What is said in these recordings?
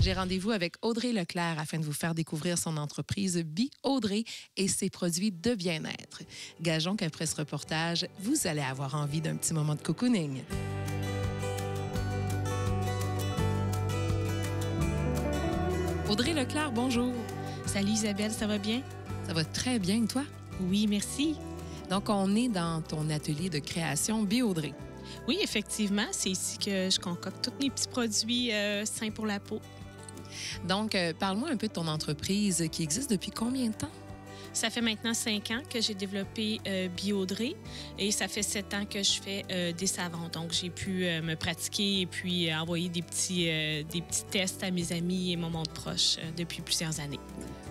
J'ai rendez-vous avec Audrey Leclerc afin de vous faire découvrir son entreprise Be Audrey et ses produits de bien-être. Gageons qu'après ce reportage, vous allez avoir envie d'un petit moment de cocooning. Audrey Leclerc, bonjour. Salut Isabelle, ça va bien? Ça va très bien, toi? Oui, merci. Donc, on est dans ton atelier de création Be Audrey. Oui, effectivement, c'est ici que je concocte tous mes petits produits sains pour la peau. Donc, parle-moi un peu de ton entreprise qui existe depuis combien de temps? Ça fait maintenant 5 ans que j'ai développé Be Audrey et ça fait 7 ans que je fais des savons. Donc, j'ai pu me pratiquer et puis envoyer des petits tests à mes amis et mon monde proche depuis plusieurs années.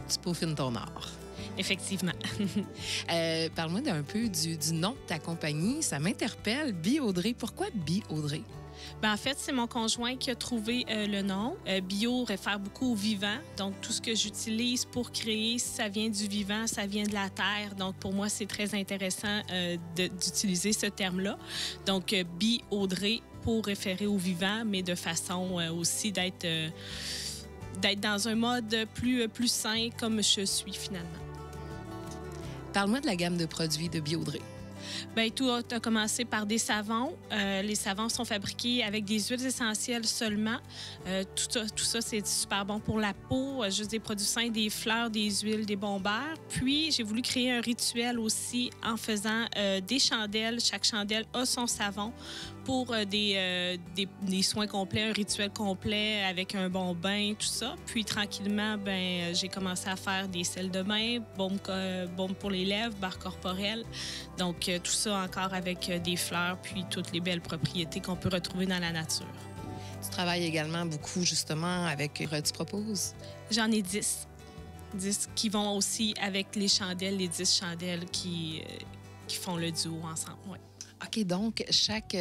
Tu peaufines ton art. Effectivement. Parle-moi un peu du nom de ta compagnie. Ça m'interpelle. Be Audrey. Pourquoi Be Audrey? Ben, en fait, c'est mon conjoint qui a trouvé le nom. Bio réfère beaucoup au vivant. Donc, tout ce que j'utilise pour créer, ça vient du vivant, ça vient de la terre. Donc, pour moi, c'est très intéressant d'utiliser ce terme-là. Donc, Be Audrey pour référer au vivant, mais de façon aussi d'être dans un mode plus sain comme je suis finalement. Parle-moi de la gamme de produits de Be Audrey. Bien, tout a commencé par des savons. Les savons sont fabriqués avec des huiles essentielles seulement. Tout ça, c'est super bon pour la peau. Juste des produits sains, des fleurs, des huiles, des bombeurs. Puis, j'ai voulu créer un rituel aussi en faisant des chandelles. Chaque chandelle a son savon pour des soins complets, un rituel complet avec un bon bain, tout ça. Puis, tranquillement, ben, j'ai commencé à faire des sels de bain, baume pour les lèvres, barre corporelle. Donc, tout ça encore avec des fleurs, puis toutes les belles propriétés qu'on peut retrouver dans la nature. Tu travailles également beaucoup, justement, avec... Tu proposes? J'en ai 10. 10 qui vont aussi avec les chandelles, les 10 chandelles qui font le duo ensemble, ouais. OK, donc chaque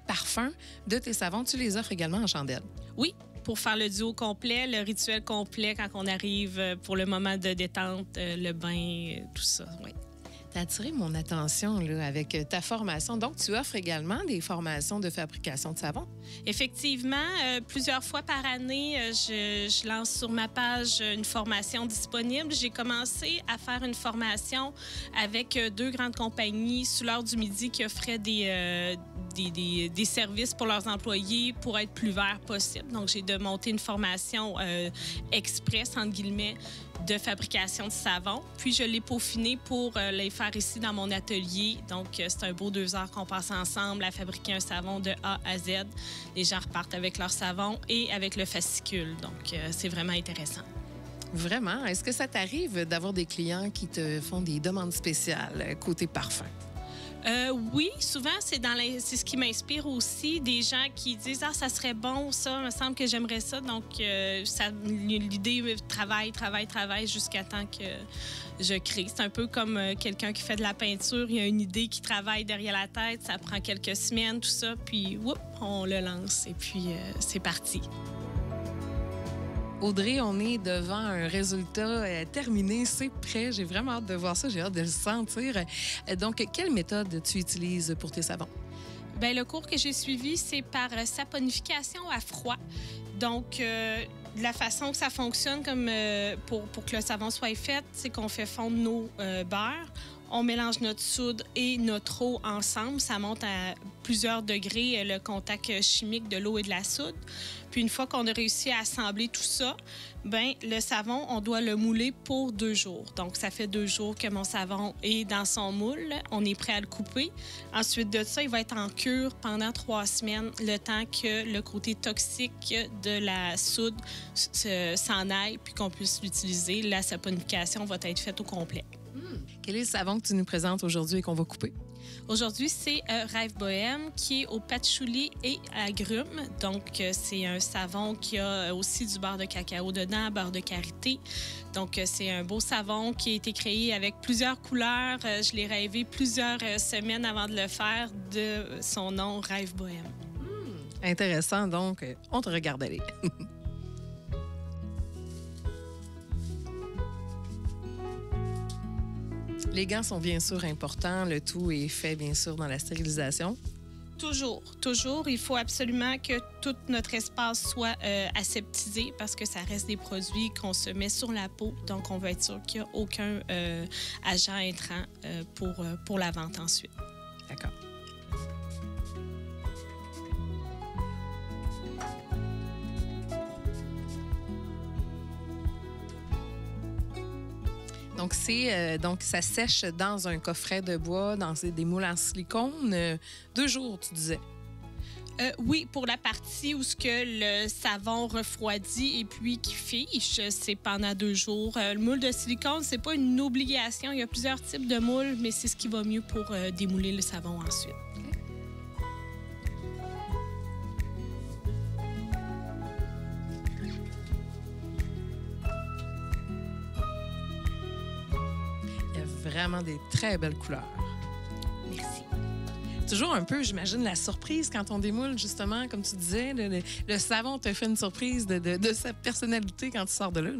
parfum de tes savons, tu les offres également en chandelle? Oui, pour faire le duo complet, le rituel complet quand on arrive pour le moment de détente, le bain, tout ça, oui. Tu as attiré mon attention là, avec ta formation. Donc, tu offres également des formations de fabrication de savon? Effectivement, plusieurs fois par année, je lance sur ma page une formation disponible. J'ai commencé à faire une formation avec 2 grandes compagnies sous l'heure du midi qui offraient des services pour leurs employés pour être plus vert possible. Donc, j'ai monté une formation express, entre guillemets, de fabrication de savon. Puis, je l'ai peaufiné pour les faire ici dans mon atelier. Donc, c'est un beau 2 heures qu'on passe ensemble à fabriquer un savon de A à Z. Les gens repartent avec leur savon et avec le fascicule. Donc, c'est vraiment intéressant. Vraiment? Est-ce que ça t'arrive d'avoir des clients qui te font des demandes spéciales côté parfum? Oui, souvent, c'est ce qui m'inspire aussi. Des gens qui disent « Ah, ça serait bon, ça, il me semble que j'aimerais ça. » Donc, l'idée travaille jusqu'à temps que je crée. C'est un peu comme quelqu'un qui fait de la peinture. Il y a une idée qui travaille derrière la tête. Ça prend quelques semaines, tout ça. Puis, on le lance et puis c'est parti. Audrey, on est devant un résultat terminé, c'est prêt. J'ai vraiment hâte de voir ça, j'ai hâte de le sentir. Donc, quelle méthode tu utilises pour tes savons? Bien, le cours que j'ai suivi, c'est par saponification à froid. Donc, la façon que ça fonctionne comme pour que le savon soit fait, c'est qu'on fait fondre nos beurres. On mélange notre soude et notre eau ensemble. Ça monte à plusieurs degrés, le contact chimique de l'eau et de la soude. Puis une fois qu'on a réussi à assembler tout ça, ben le savon, on doit le mouler pour 2 jours. Donc, ça fait 2 jours que mon savon est dans son moule. On est prêt à le couper. Ensuite de ça, il va être en cure pendant 3 semaines, le temps que le côté toxique de la soude s'en aille puis qu'on puisse l'utiliser. La saponification va être faite au complet. Quel est le savon que tu nous présentes aujourd'hui et qu'on va couper? Aujourd'hui, c'est Rêve Bohème qui est au patchouli et agrumes. Donc, c'est un savon qui a aussi du beurre de cacao dedans, beurre de karité. Donc, c'est un beau savon qui a été créé avec plusieurs couleurs. Je l'ai rêvé plusieurs semaines avant de le faire, de son nom Rêve Bohème. Intéressant, donc, on te regarde aller. Les gants sont bien sûr importants. Le tout est fait bien sûr dans la stérilisation. Toujours. Il faut absolument que tout notre espace soit aseptisé parce que ça reste des produits qu'on se met sur la peau. Donc, on veut être sûr qu'il n'y a aucun agent intrant pour la vente ensuite. D'accord. Donc, ça sèche dans un coffret de bois, dans des moules en silicone. 2 jours, tu disais. Oui, pour la partie où ce que le savon refroidit et puis qui fiche, c'est pendant 2 jours. Le moule de silicone, c'est pas une obligation. Il y a plusieurs types de moules, mais c'est ce qui va mieux pour démouler le savon ensuite. Il y a vraiment des très belles couleurs. Merci. Toujours un peu, j'imagine, la surprise quand on démoule, justement, comme tu disais. Le savon te fait une surprise de sa personnalité quand tu sors de là.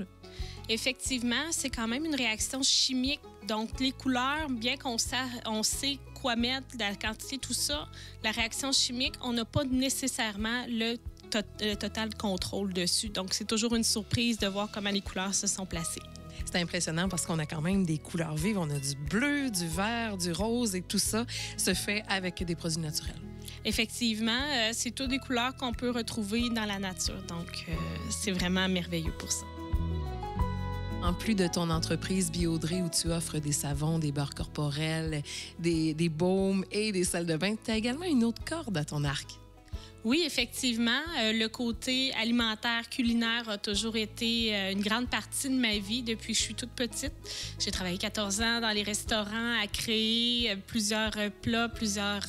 Effectivement, c'est quand même une réaction chimique. Donc, les couleurs, bien qu'on sait quoi mettre, la quantité, tout ça, la réaction chimique, on n'a pas nécessairement le total contrôle dessus. Donc, c'est toujours une surprise de voir comment les couleurs se sont placées. C'est impressionnant parce qu'on a quand même des couleurs vives. On a du bleu, du vert, du rose et tout ça se fait avec des produits naturels. Effectivement, c'est toutes des couleurs qu'on peut retrouver dans la nature. Donc, c'est vraiment merveilleux pour ça. En plus de ton entreprise Biodré où tu offres des savons, des beurres corporels, des baumes et des salles de bain, tu as également une autre corde à ton arc. Oui, effectivement, le côté alimentaire, culinaire a toujours été une grande partie de ma vie depuis que je suis toute petite. J'ai travaillé 14 ans dans les restaurants à créer plusieurs plats, plusieurs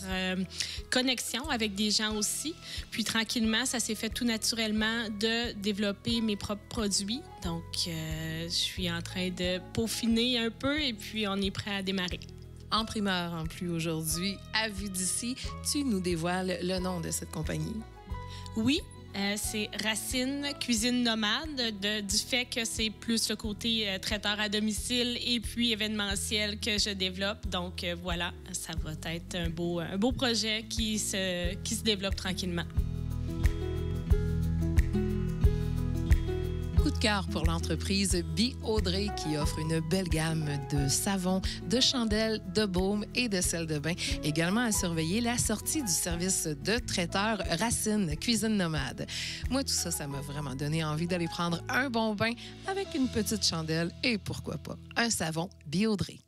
connexions avec des gens aussi. Puis tranquillement, ça s'est fait tout naturellement de développer mes propres produits. Donc, je suis en train de peaufiner un peu et puis on est prêt à démarrer. En primeur, en plus, aujourd'hui, à vue d'ici, tu nous dévoiles le nom de cette compagnie. Oui, c'est Racine Cuisine Nomade, du fait que c'est plus le côté traiteur à domicile et puis événementiel que je développe. Donc voilà, ça va être un beau projet qui se développe tranquillement. Coup de cœur pour l'entreprise Biodré qui offre une belle gamme de savons, de chandelles, de baumes et de sel de bain. Également à surveiller la sortie du service de traiteur Racine Cuisine Nomade. Moi, tout ça, ça m'a vraiment donné envie d'aller prendre un bon bain avec une petite chandelle et pourquoi pas un savon Biodré.